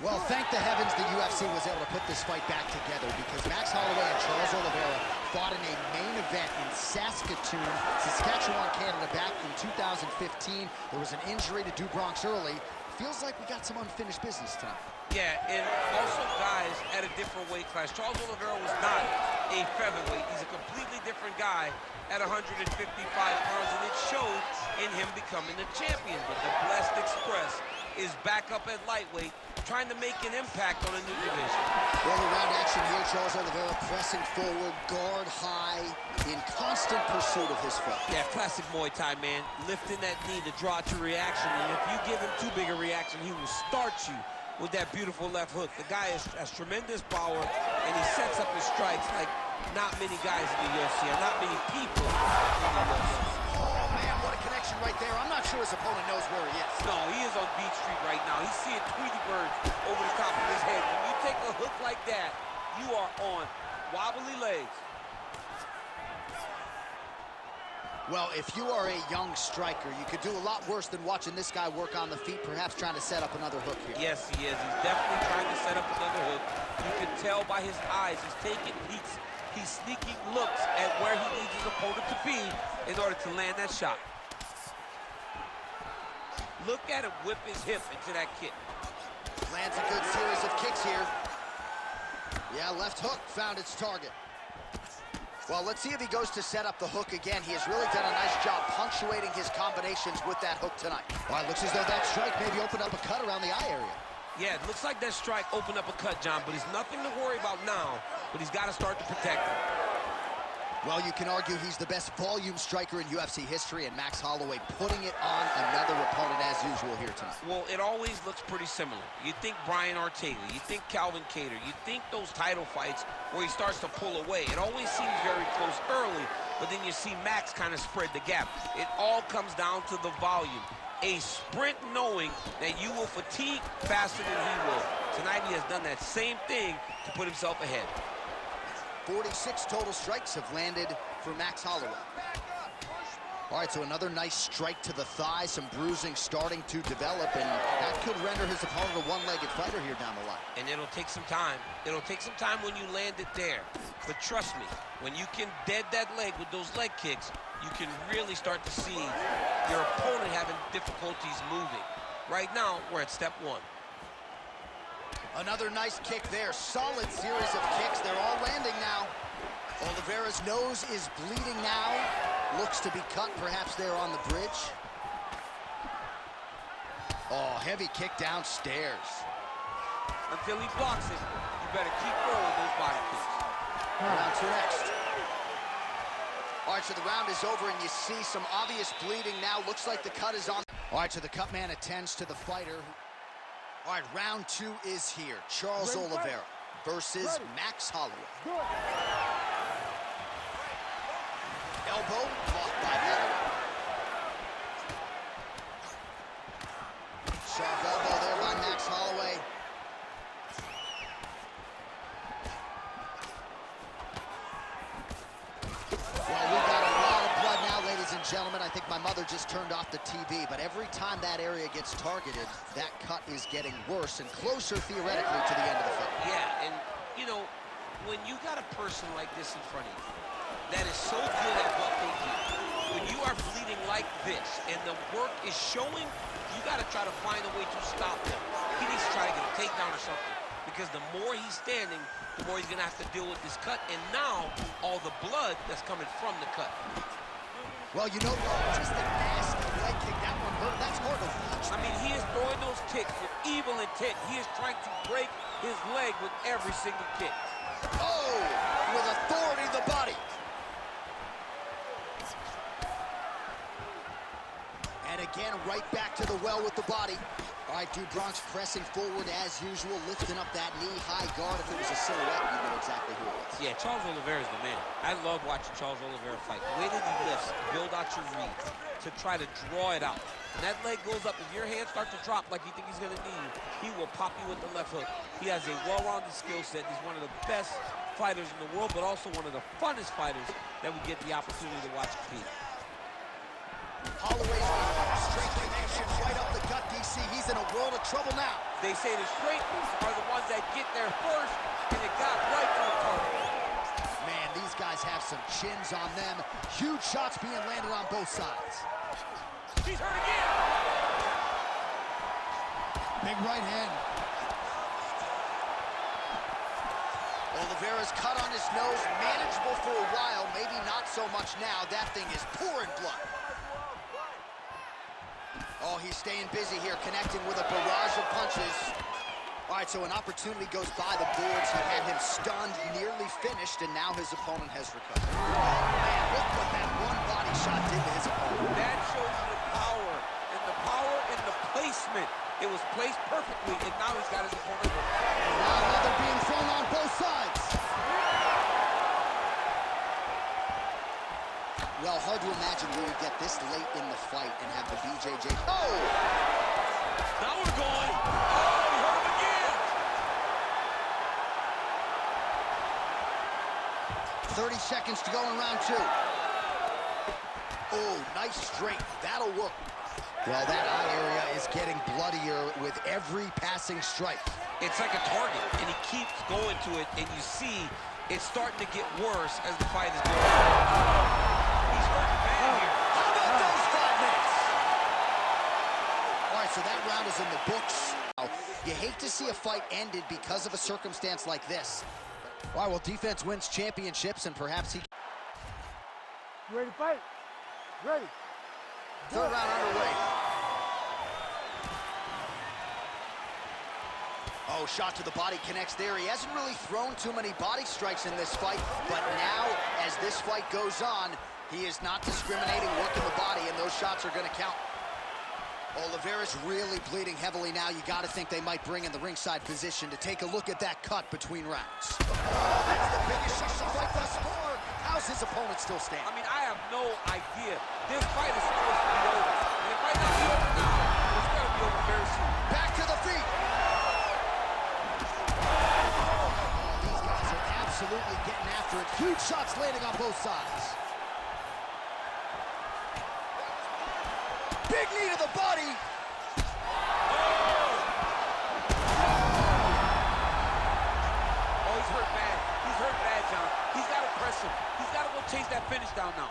Well, thank the heavens the UFC was able to put this fight back together because Max Holloway and Charles Oliveira fought in a main event in Saskatoon, Saskatchewan, Canada back in 2015. There was an injury to Do Bronx early. Feels like we got some unfinished business tonight. Yeah, and also guys at a different weight class. Charles Oliveira was not a featherweight. He's a completely different guy at 155 pounds, and it showed in him becoming the champion. But the Blessed Express is back up at lightweight, trying to make an impact on a new division. Well, around action here, Charles Oliveira pressing forward, guard high, in constant pursuit of his foot. Yeah, classic Muay Thai, man. Lifting that knee to draw out your reaction, and if you give him too big a reaction, he will start you with that beautiful left hook. The guy has tremendous power, and he sets up his strikes like not many guys in the UFC, or not many people in the UFC. Oh, man, what a connection right there. I'm not sure his opponent knows where he is. No, he is on Beach Street right now. He's seeing Tweety birds over the top of his head. When you take a hook like that, you are on wobbly legs. Well, if you are a young striker, you could do a lot worse than watching this guy work on the feet, perhaps trying to set up another hook here. Yes, he is. He's definitely trying to set up another hook. You can tell by his eyes. He's taking peeks. He's sneaking looks at where he needs his opponent to be in order to land that shot. Look at him whip his hip into that kick. Lands a good series of kicks here. Yeah, left hook found its target. Well, let's see if he goes to set up the hook again. He has really done a nice job punctuating his combinations with that hook tonight. Well, it looks as though that strike maybe opened up a cut around the eye area. Yeah, it looks like that strike opened up a cut, John, but he's nothing to worry about now, but he's got to start to protect him. Well, you can argue he's the best volume striker in UFC history, and Max Holloway putting it on another opponent as usual here tonight. Well, it always looks pretty similar. You think Brian Ortega, you think Calvin Kattar, you think those title fights where he starts to pull away. It always seems very close early, but then you see Max kind of spread the gap. It all comes down to the volume. A sprint knowing that you will fatigue faster than he will. Tonight he has done that same thing to put himself ahead. 46 total strikes have landed for Max Holloway. All right, so another nice strike to the thigh, some bruising starting to develop, and that could render his opponent a one-legged fighter here down the line. And it'll take some time. It'll take some time when you land it there. But trust me, when you can dead that leg with those leg kicks, you can really start to see your opponent having difficulties moving. Right now, we're at step one. Another nice kick there. Solid series of kicks. They're all landing now. Oliveira's nose is bleeding now. Looks to be cut perhaps there on the bridge. Oh, heavy kick downstairs. Until he blocks it, you better keep rolling those body kicks. Round two next. All right, so the round is over, and you see some obvious bleeding now. Looks like the cut is on. All right, so the cut man attends to the fighter. All right, round two is here. Charles Oliveira versus Max Holloway. Elbow blocked by Holloway. Sharp elbow there by Max Holloway. Well, we got a lot of blood now, ladies and gentlemen. I think my mother just turned off the TV, but every time that area gets targeted, that cut is getting worse and closer, theoretically, to the end of the fight. Yeah, and, you know, when you got a person like this in front of you that is so good at what they do, when you are bleeding like this and the work is showing, you got to try to find a way to stop him. He needs to try to get a takedown or something, because the more he's standing, the more he's going to have to deal with this cut, and now all the blood that's coming from the cut. Well, you know, just a nasty leg kick. That one hurt. That's hard to watch. I mean, he is throwing those kicks with evil intent. He is trying to break his leg with every single kick. Oh, with authority to the body. And again, right back to the well with the body. All right, Do Bronx pressing forward as usual, lifting up that knee-high guard. If it was a silhouette, you know exactly who it was. Yeah, Charles Oliveira is the man. I love watching Charles Oliveira fight. The way that he lifts, build out your read, to try to draw it out. When that leg goes up, if your hands start to drop like you think he's going to need you, he will pop you with the left hook. He has a well-rounded skill set. He's one of the best fighters in the world, but also one of the funnest fighters that we get the opportunity to watch compete. Holloway's straight connections right up the gut, DC. He's in a world of trouble now. They say the straight are the ones that get there first, and it got right to the target. Man, these guys have some chins on them. Huge shots being landed on both sides. He's hurt again. Big right hand. Oliveira's cut on his nose, manageable for a while, maybe not so much now. That thing is pouring blood. Oh, he's staying busy here, connecting with a barrage of punches. All right, so an opportunity goes by the boards. He had him stunned, nearly finished, and now his opponent has recovered. Oh, man, look what that one body shot did to his opponent. That shows you the power and the placement. It was placed perfectly, and now he's got his opponent. Now another being thrown on both sides. Well, hard to imagine we would get this late in the fight and have the BJJ. Oh! Now we're going. Oh, he hurt him again. 30 seconds to go in round 2. Oh, nice strength. That'll work. Well, that eye area is getting bloodier with every passing strike. It's like a target, and he keeps going to it, and you see it's starting to get worse as the fight is going on. He's hurting bad here. How about those 5 minutes? All right, so that round is in the books. You hate to see a fight ended because of a circumstance like this. All right, well, defense wins championships, and perhaps he... You ready to fight? Ready. Third round underway. Oh, shot to the body connects there. He hasn't really thrown too many body strikes in this fight, but now, as this fight goes on, he is not discriminating, working the body, and those shots are going to count. Oliveira's really bleeding heavily now. You got to think they might bring in the ringside position to take a look at that cut between rounds. Oh, that's the biggest shot of the fight thus far. How's his opponent still standing? I mean, I have no idea. This fight is supposed to be over. And it might not be over now. It's going to be over very soon. Back to the feet. These guys are absolutely getting after it. Huge shots landing on both sides. Big knee to the body. Oh, he's hurt bad. He's hurt bad, John. He's got to press him. He's got to go chase that finish down now.